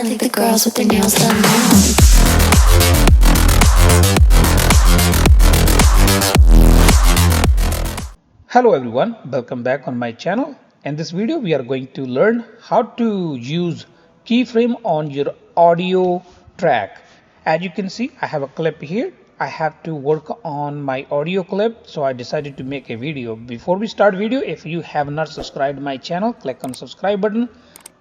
I like the girls with their nails done now. Hello everyone, welcome back on my channel. In this video we are going to learn how to use keyframe on your audio track. As you can see, I have a clip here. I have to work on my audio clip, so I decided to make a video. Before we start video, if you have not subscribed my channel, click on subscribe button,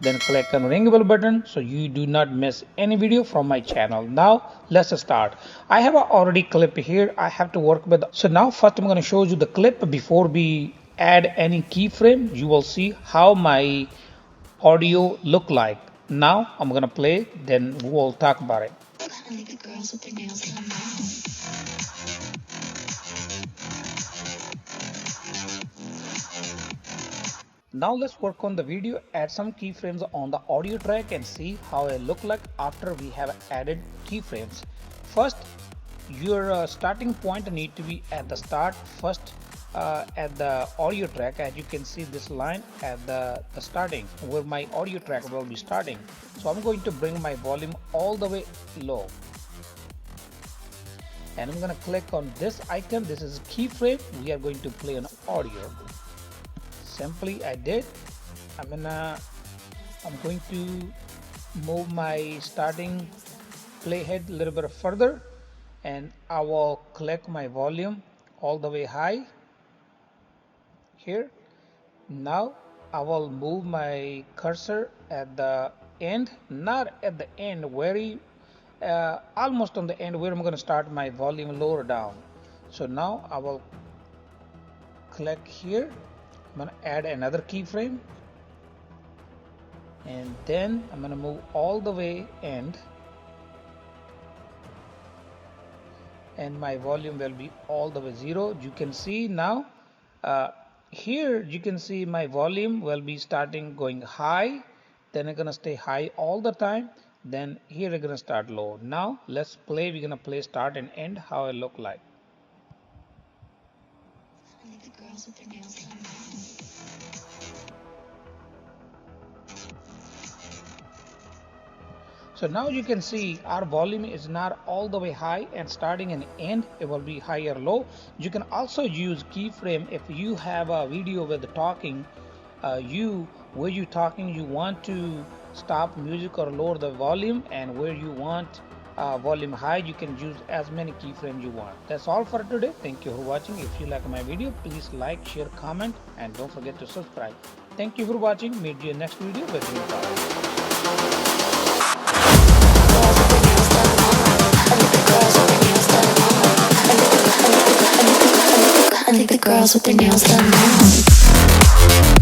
then click on ring bell button so you do not miss any video from my channel. Now let's start. I have already clip here. I have to work with. So now first I'm going to show you the clip before we add any keyframe. You will see how my audio look like. Now I'm going to play, then we will talk about it. I like the girls with their nails done now. Now let's work on the video, add some keyframes on the audio track and see how it look like after we have added keyframes. First, your starting point need to be at the start. First, at the audio track, as you can see this line at the starting where my audio track will be starting. So I'm going to bring my volume all the way low. And I'm going to click on this icon. This is keyframe. We are going to play an audio. Simply I did. I'm going to move my starting playhead a little bit further, and I will click my volume all the way high here. Now I will move my cursor at the end, not at the end, very almost on the end where I'm going to start my volume lower down. So now I will click here. I'm going to add another keyframe, and then I'm going to move all the way end, and my volume will be all the way 0. You can see now here you can see my volume will be starting going high, then it's going to stay high all the time, then here we're going to start low. Now let's play. We're going to play start and end how it look like. I like the girls with their nails done now. So now you can see our volume is not all the way high, and starting and end it will be high or low. You can also use keyframe if you have a video with the talking, where you talking you want to stop music or lower the volume, and where you want volume high, you can use as many keyframes you want. That's all for today. Thank you for watching. If you like my video, please like, share, comment, and don't forget to subscribe. Thank you for watching. Meet you in next video with new topic. I like the girls with their nails done now.